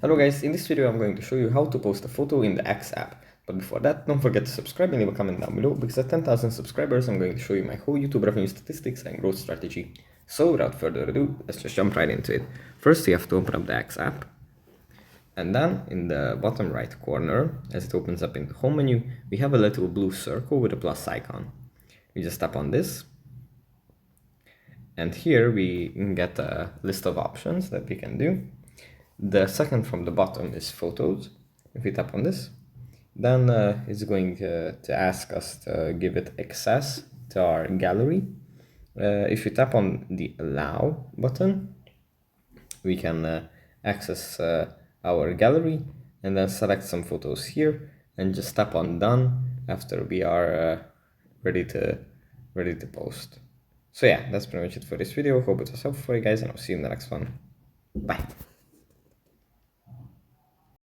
Hello guys, in this video I'm going to show you how to post a photo in the X app. But before that, don't forget to subscribe and leave a comment down below, because at 10,000 subscribers I'm going to show you my whole YouTube revenue statistics and growth strategy. So without further ado, let's just jump right into it. First you have to open up the X app. And then in the bottom right corner, as it opens up in the home menu, we have a little blue circle with a plus icon. We just tap on this. And here we can get a list of options that we can do. The second from the bottom is photos. If we tap on this, then it's going to ask us to give it access to our gallery. If we tap on the allow button, we can access our gallery and then select some photos here and just tap on done after we are ready to post. So yeah, that's pretty much it for this video. Hope it was helpful for you guys, and I'll see you in the next one. Bye.